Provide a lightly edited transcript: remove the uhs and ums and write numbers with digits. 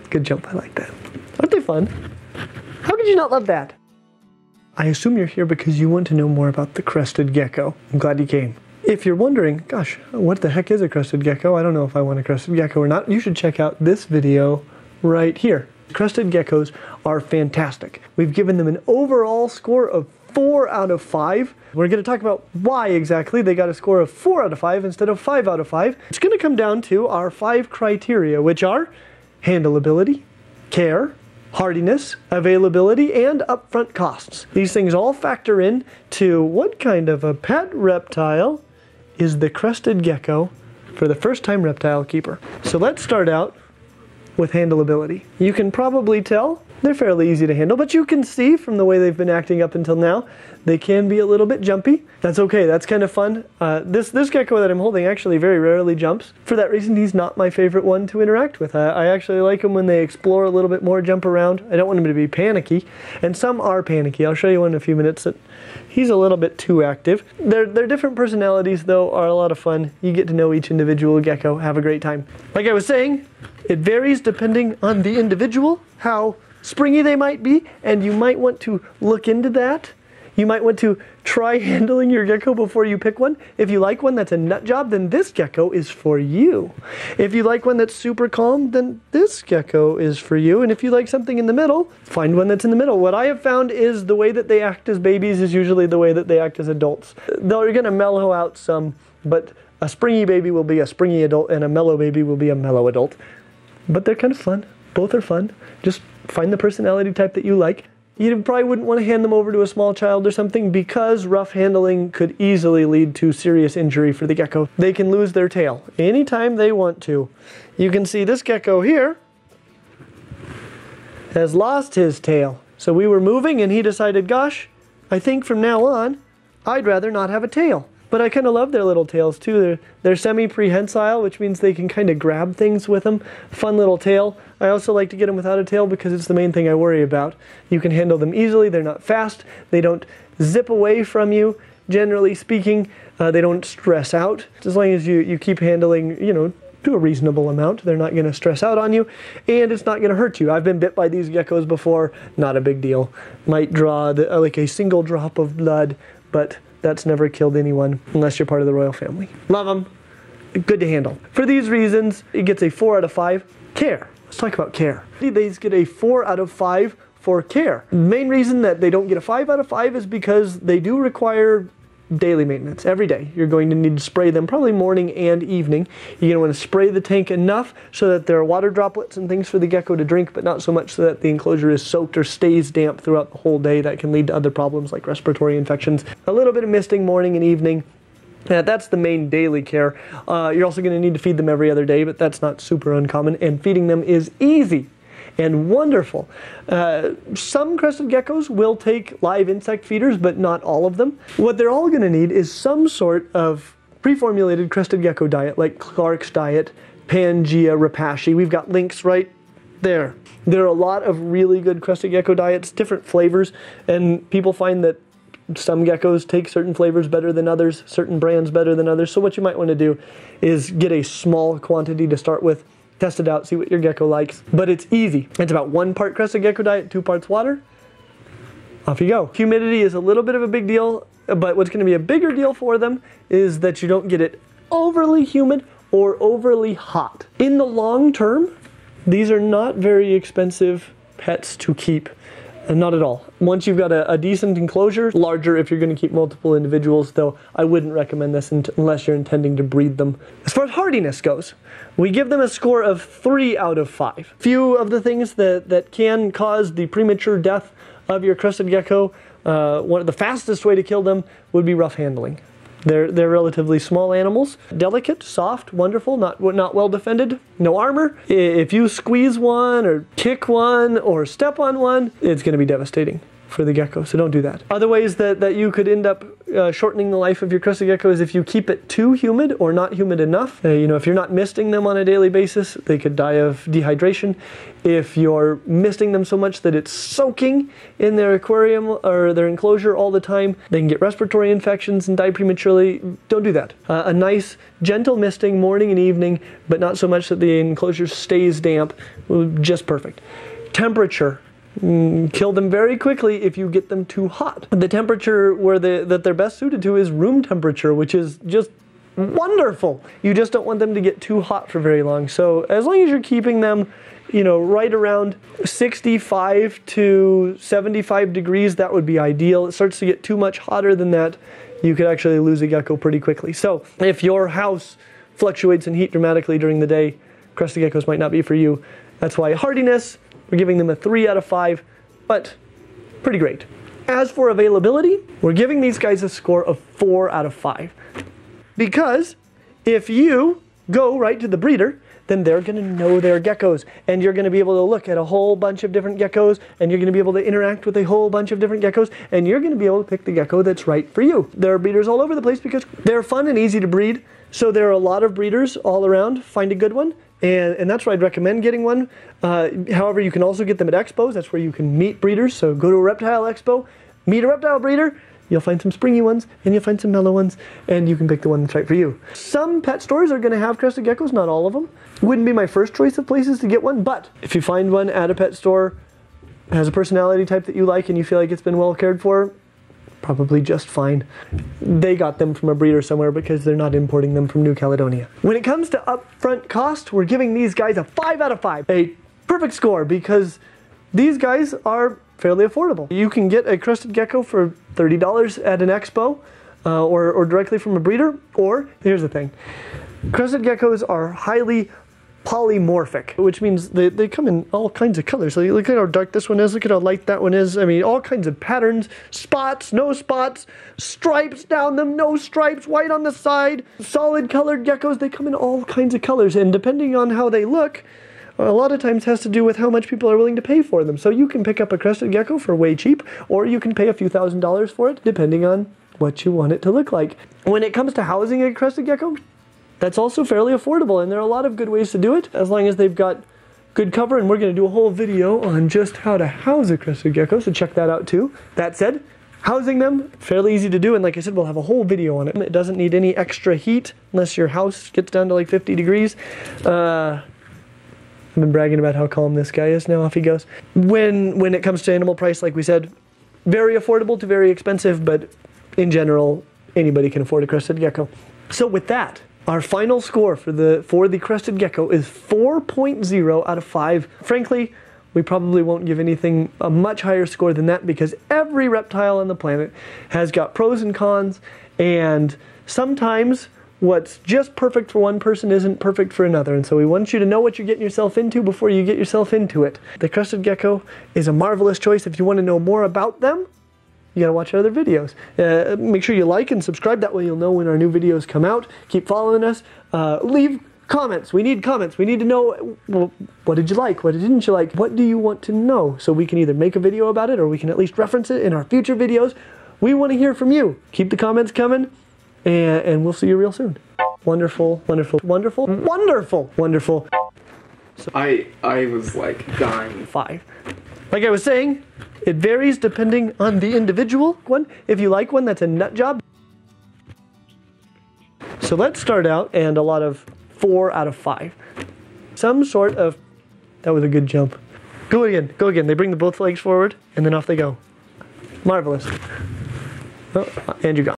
Good jump, I like that. Aren't they fun? How could you not love that? I assume you're here because you want to know more about the Crested Gecko. I'm glad you came. If you're wondering, gosh, what the heck is a Crested Gecko? I don't know if I want a Crested Gecko or not. You should check out this video right here. Crested Geckos are fantastic. We've given them an overall score of 4 out of 5. We're going to talk about why exactly they got a score of 4 out of 5 instead of 5 out of 5. It's going to come down to our 5 criteria, which are handleability, care, hardiness, availability, and upfront costs. These things all factor in to what kind of a pet reptile is the Crested Gecko for the first-time reptile keeper. So let's start out with handleability. You can probably tell they're fairly easy to handle, but you can see from the way they've been acting up until now, they can be a little bit jumpy. That's okay, that's kind of fun. This gecko that I'm holding actually very rarely jumps. For that reason, he's not my favorite one to interact with. I actually like them when they explore a little bit more, jump around. I don't want him to be panicky, and some are panicky. I'll show you one in a few minutes that he's a little bit too active. Their different personalities, though, are a lot of fun. You get to know each individual gecko, have a great time. Like I was saying, it varies depending on the individual, how springy they might be, and you might want to look into that. You might want to try handling your gecko before you pick one. If you like one that's a nut job, then this gecko is for you. If you like one that's super calm, then this gecko is for you. And if you like something in the middle, find one that's in the middle. What I have found is the way that they act as babies is usually the way that they act as adults. They're going to mellow out some, but a springy baby will be a springy adult and a mellow baby will be a mellow adult. But they're kind of fun. Both are fun. Just find the personality type that you like. You probably wouldn't want to hand them over to a small child or something because rough handling could easily lead to serious injury for the gecko. They can lose their tail anytime they want to. You can see this gecko here has lost his tail. So we were moving and he decided, gosh, I think from now on, I'd rather not have a tail. But I kind of love their little tails too. They're semi-prehensile, which means they can kind of grab things with them. Fun little tail. I also like to get them without a tail because it's the main thing I worry about. You can handle them easily. They're not fast. They don't zip away from you. Generally speaking, they don't stress out. As long as you keep handling, you know, to a reasonable amount, they're not going to stress out on you, and it's not going to hurt you. I've been bit by these geckos before. Not a big deal. Might draw like a single drop of blood, but that's never killed anyone unless you're part of the royal family. Love them. Good to handle. For these reasons, it gets a 4 out of 5. Care. Let's talk about care. These get a 4 out of 5 for care. The main reason that they don't get a 5 out of 5 is because they do require daily maintenance. Every day you're going to need to spray them, probably morning and evening. You're going to want to spray the tank enough so that there are water droplets and things for the gecko to drink, but not so much so that the enclosure is soaked or stays damp throughout the whole day. That can lead to other problems like respiratory infections. A little bit of misting morning and evening. That's the main daily care. You're also going to need to feed them every other day, but that's not super uncommon, and feeding them is easy and wonderful. Some crested geckos will take live insect feeders, but not all of them. What they're all going to need is some sort of pre-formulated crested gecko diet, like Clark's diet, Pangea, Repashy. We've got links right there. There are a lot of really good crested gecko diets, different flavors, and people find that some geckos take certain flavors better than others, certain brands better than others. So what you might want to do is get a small quantity to start with, test it out, see what your gecko likes. But it's easy. It's about 1 part Crested Gecko diet, 2 parts water. Off you go. Humidity is a little bit of a big deal, but what's going to be a bigger deal for them is that you don't get it overly humid or overly hot. In the long term, these are not very expensive pets to keep. Not at all. Once you've got a decent enclosure, larger if you're going to keep multiple individuals, though I wouldn't recommend this unless you're intending to breed them. As far as hardiness goes, we give them a score of 3 out of 5. Few of the things that can cause the premature death of your crested gecko, one of the fastest way to kill them would be rough handling. They're relatively small animals, delicate, soft, wonderful, not well defended, no armor. If you squeeze one or kick one or step on one, it's going to be devastating for the gecko, so don't do that. Other ways that you could end up shortening the life of your crested gecko is if you keep it too humid or not humid enough. You know, if you're not misting them on a daily basis, they could die of dehydration. If you're misting them so much that it's soaking in their aquarium or their enclosure all the time, they can get respiratory infections and die prematurely. Don't do that. A nice, gentle misting morning and evening, but not so much that the enclosure stays damp. Just perfect. Temperature. Kill them very quickly if you get them too hot. The temperature that they're best suited to is room temperature, which is just wonderful. You just don't want them to get too hot for very long. So as long as you're keeping them, you know, right around 65 to 75 degrees, that would be ideal. It starts to get too much hotter than that, you could actually lose a gecko pretty quickly. So if your house fluctuates in heat dramatically during the day, crested geckos might not be for you. That's why hardiness, we're giving them a 3 out of 5, but pretty great. As for availability, we're giving these guys a score of 4 out of 5. Because if you go right to the breeder, then they're going to know their geckos, and you're going to be able to look at a whole bunch of different geckos, and you're going to be able to interact with a whole bunch of different geckos, and you're going to be able to pick the gecko that's right for you. There are breeders all over the place because they're fun and easy to breed, so there are a lot of breeders all around. Find a good one. And that's where I'd recommend getting one. However, you can also get them at expos. That's where you can meet breeders. So go to a reptile expo, meet a reptile breeder. You'll find some springy ones, and you'll find some mellow ones, and you can pick the one that's right for you. Some pet stores are going to have crested geckos, not all of them. Wouldn't be my first choice of places to get one, but if you find one at a pet store, has a personality type that you like, and you feel like it's been well cared for, probably just fine. They got them from a breeder somewhere because they're not importing them from New Caledonia. When it comes to upfront cost, we're giving these guys a 5 out of 5. A perfect score because these guys are fairly affordable. You can get a crested gecko for $30 at an expo or directly from a breeder, or here's the thing. Crested geckos are highly polymorphic, which means they come in all kinds of colors. So you look at how dark this one is, look at how light that one is. I mean, all kinds of patterns, spots, no spots, stripes down them, no stripes, white on the side, solid colored geckos. They come in all kinds of colors, and depending on how they look, a lot of times has to do with how much people are willing to pay for them. So you can pick up a crested gecko for way cheap, or you can pay a few $1,000s for it, depending on what you want it to look like. When it comes to housing a crested gecko, that's also fairly affordable, and there are a lot of good ways to do it, as long as they've got good cover, and we're going to do a whole video on just how to house a crested gecko, so check that out too. That said, housing them, fairly easy to do, and like I said, we'll have a whole video on it. It doesn't need any extra heat, unless your house gets down to like 50 degrees. I've been bragging about how calm this guy is, now off he goes. When it comes to animal price, like we said, very affordable to very expensive, but in general, anybody can afford a crested gecko. So with that, our final score for the crested gecko is 4.0 out of 5. Frankly, we probably won't give anything a much higher score than that because every reptile on the planet has got pros and cons, and sometimes what's just perfect for one person isn't perfect for another, and so we want you to know what you're getting yourself into before you get yourself into it. The crested gecko is a marvelous choice. If you want to know more about them, you gotta watch other videos. Make sure you like and subscribe, that way you'll know when our new videos come out. Keep following us. Leave comments. We need comments. We need to know, well, what did you like? What didn't you like? What do you want to know? So we can either make a video about it or we can at least reference it in our future videos. We want to hear from you. Keep the comments coming, and we'll see you real soon. Wonderful, wonderful, wonderful, wonderful, wonderful. So I was like dying. 5. Like I was saying, it varies depending on the individual one. If you like one that's a nut job. So let's start out, and a lot of 4 out of 5. Some sort of, that was a good jump. Go again, go again. They bring the both legs forward, and then off they go. Marvelous. Oh, and you're gone.